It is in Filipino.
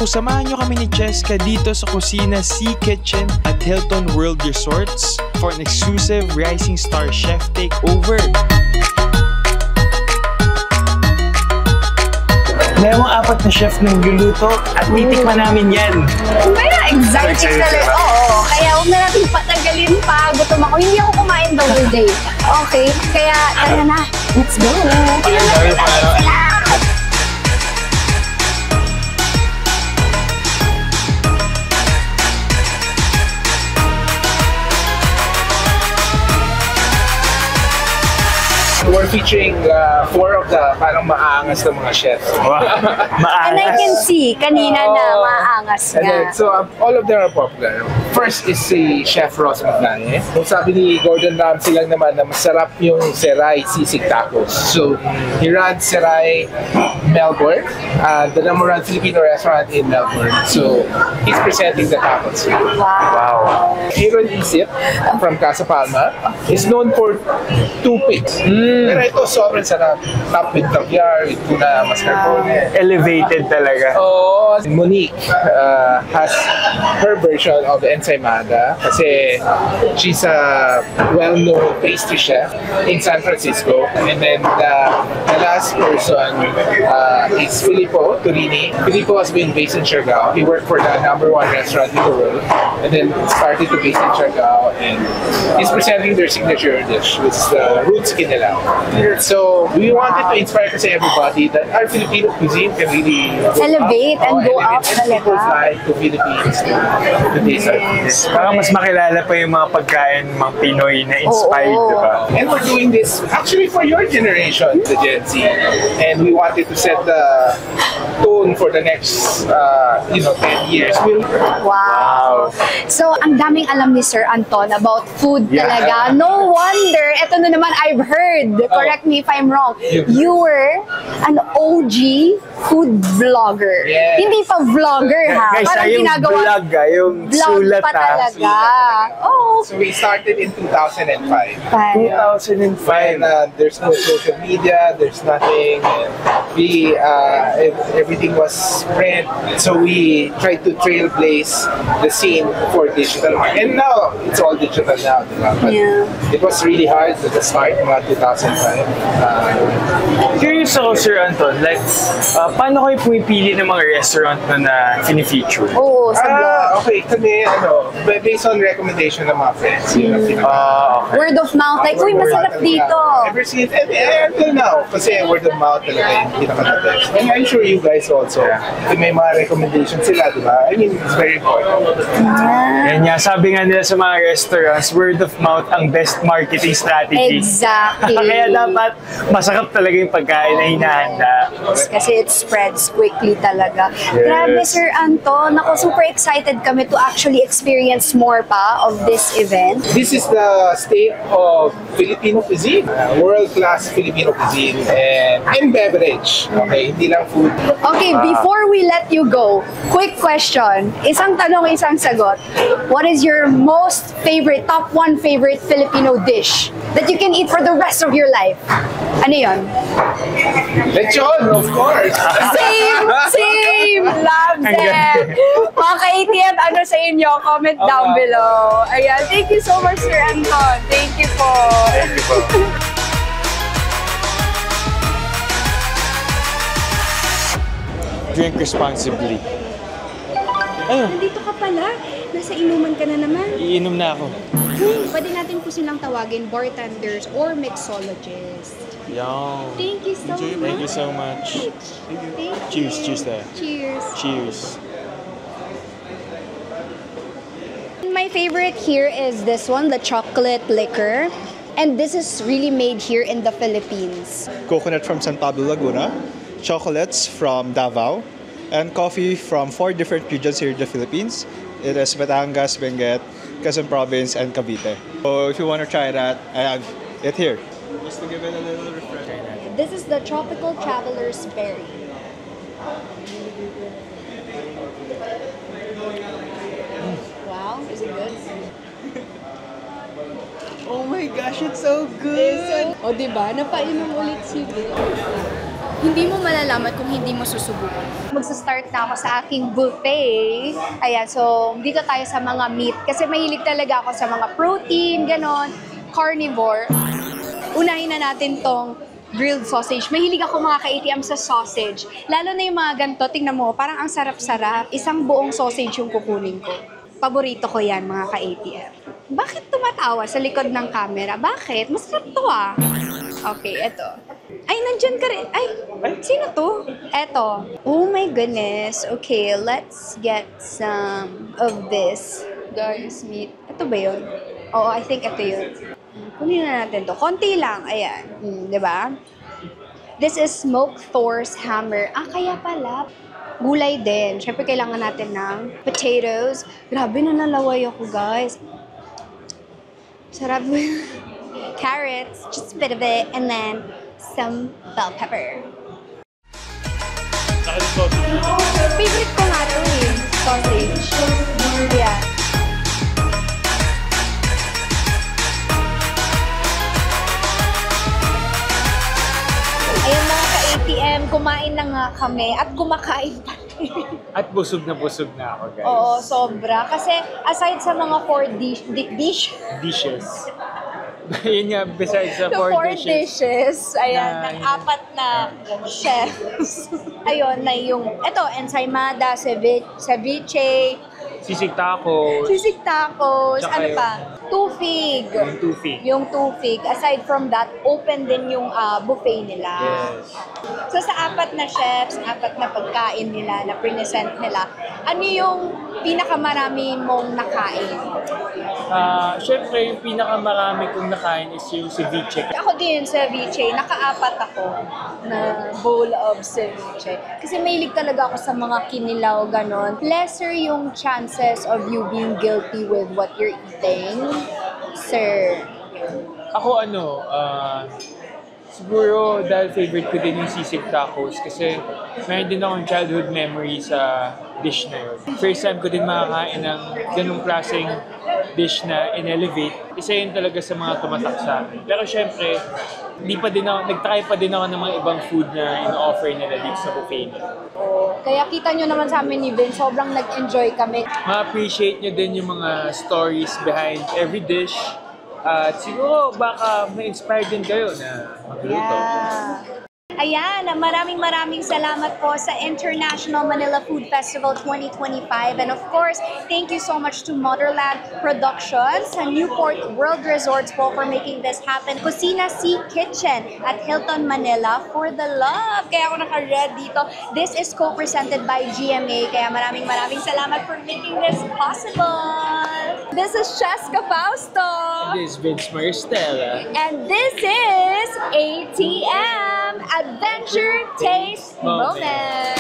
samahan nyo kami ni Cheska dito sa Kusina Sea Kitchen at Hilton World Resorts for an exclusive Rising Star Chef Takeover. Mayroong 4 na chef ng luluto at titikman namin yan. Kaya excited talaga. Oo, kaya huwag na natin patagalin pa. Gutom ako. Hindi ako kumain the whole day. Okay, kaya tara na. Let's go. We're featuring 4 of the parang maangas na mga chefs. Wow. And I can see, kanina na maangas And then, nga. so all of them are popular. First is si Chef Ross Magnane. Kung sabi ni Gordon Ramsay lang naman na masarap yung Serai Sisig Tacos. So he runs Serai Melbourne, the number 1 Filipino restaurant in Melbourne. So he's presenting the tacos. Wow. Aaron Isip from Casa Palma is known for tupig. Pero ito sobrang sarap. Top with caviar, with tuna mascarpone. Elevated talaga. Oh, Monique has her version of the ensaymada kasi she's a well-known pastry chef in San Francisco. And then the last person is Filippo Turini. Filippo has been based in Siargao. He worked for the number 1 restaurant in the world and then started to base in Siargao, and he's presenting their signature dish, which is the roots kinilaw. So we wanted to inspire kasi everybody that our Filipino cuisine can really Elevate and go up and people talaga. fly to Philippines to taste our food. Parang mas makilala pa yung mga pagkain mga Pinoy na inspired, Oo. diba? And we're doing this actually for your generation, the Gen Z. And we wanted to set the tone for the next 10 years. Wow. So, ang daming alam ni Sir Anton about food talaga. No wonder. Ito na naman, I've heard. Correct me if I'm wrong. You were an OG food vlogger. Yes. Hindi pa vlogger, ha? Guys, Parang yung ginagawa- vlog, yung vlog sulat pa talaga. Oh, So we started in 2005. fine. 2005. And there's no social media, there's nothing. And we everything was print, so we tried to trailblaze the scene for digital. And now it's all digital now, diba? But it was really hard at the start, mga 2005. Curious ako, Sir Anton, like, paano kayo pumipili ng mga restaurant na fini-feature? Oo, sa vlog. Okay, kami, based on recommendation ng mga friends. Yun ang Okay. Word of mouth. Like, uy, masarap dito. Ever since, and until now, kasi word of mouth talaga yung pinaka-best. And I'm sure you guys also, kung may mga recommendations sila, di ba? I mean, it's very important. Yan nga, sabi nga nila sa mga restaurants, word of mouth ang best marketing strategy. Exactly. Kaya dapat masarap talaga yung pagkain na hinahanda. Kasi it spreads quickly talaga. Yes. Grabe, Sir Anton. Ako, super excited kami to actually experience more pa of this event. This is the state of Filipino cuisine, world-class Filipino cuisine, and beverage. Okay, hindi lang food. Okay, before we let you go, quick question. Isang tanong, isang sagot. What is your most favorite, top 1 favorite Filipino dish that you can eat for the rest of your life? Ano yun? Lechon, of course. Same! Same! Love them! Mga ka-ATM, ano sa inyo? Comment down below. Ayan, thank you so much, Sir Anton. Thank you po. Thank you po. Drink responsibly. Nandito ka pala. Nasa inuman ka na naman. Iinom na ako. Pwede natin po silang tawagin bartenders or mixologists. Yan. Thank you so much. Thank you so much. Thank you. Cheers, cheers tayo. Cheers. Cheers. My favorite here is this one, the chocolate liquor. And this is really made here in the Philippines. Coconut from San Pablo, Laguna, chocolates from Davao, and coffee from 4 different regions here in the Philippines. It is Batangas, Benguet, Quezon Province, and Cavite. So if you want to try that, I have it here. Just to give it a little refresh. This is the Tropical Traveler's Berry. Wow, is it good? Oh my gosh, it's so good! O, diba? Napainom ulit si Bill. Hindi mo malalaman kung hindi mo susubukan. Magsa-start na ako sa aking buffet. Ayan, so dito tayo sa mga meat. Kasi mahilig talaga ako sa mga protein, ganon, carnivore. Unahin na natin tong grilled sausage. Mahilig ako mga ka-ATM sa sausage. Lalo na yung mga ganito, tingnan mo, parang ang sarap-sarap. Isang buong sausage yung kukunin ko. Paborito ko yan, mga ka-ATM. Bakit tumatawa sa likod ng camera? Bakit? Masarap to ah. Okay, eto. Ay, nandyan ka rin. Ay, sino to? Eto. Oh my goodness. Okay, let's get some of this. Guys, meat. Ito ba yun? Oo, I think ito yun. Kunin na natin to. Konti lang. Ayan. Diba? This is smoked Thor's hammer. Ah, kaya pala. Gulay din. Siyempre, kailangan natin ng potatoes. Grabe na nalaway ako, guys. Sarap. Carrots, just a bit of it, and then some bell pepper. Favorite ko nga ito eh. Sausage. Yeah. Ayun mga ka-ATM, kumain na nga kami at kumakain pa rin. At busog na ako, guys. Oo, sobra. Kasi aside sa mga 4 dishes, Yun nga, besides the the 4 4 dishes. dishes, ayan, Na- ng 4 na chefs. Ayun, na yung, eto, ensaymada, ceviche, Sisig tacos. sisig tacos, Tsaka ano yung- pa? Tufig. Yung tufig. Yung tufig. Aside from that, open din yung buffet nila. Yes. So sa 4 na chefs, 4 na pagkain nila, na present nila, ano yung pinakamarami mong nakain? Siyempre, yung pinakamarami kong nakain is yung ceviche. Ako din, ceviche. Naka-4 ako na bowl of ceviche. Kasi mahilig talaga ako sa mga kinilaw, ganon. Lesser yung chances of you being guilty with what you're eating. Sir. Ako siguro dahil favorite ko din yung sisig tacos kasi meron din akong childhood memory sa dish na yun. First time ko din makakain ng ganung klaseng dish na in-elevate. Isa yun talaga sa mga tumatak sa akin. Pero syempre, nag-try pa din ako ng mga ibang food na in-offer nila dito sa buffet nila. Kaya kita nyo naman sa amin ni Vin, sobrang nag-enjoy kami. Ma-appreciate nyo din yung mga stories behind every dish. At siguro baka ma-inspire din kayo na magluto. Yeah. Ayan, maraming salamat po sa International Manila Food Festival 2025. And of course, thank you so much to Motherland Productions and Newport World Resorts po for making this happen. Kusina Sea Kitchen at Hilton Manila for the love. Kaya ako naka-red dito. This is co-presented by GMA. Kaya maraming salamat for making this possible. This is Cheska Fausto. This is Vince Maristella. And this is ATM Adventure Taste Moment.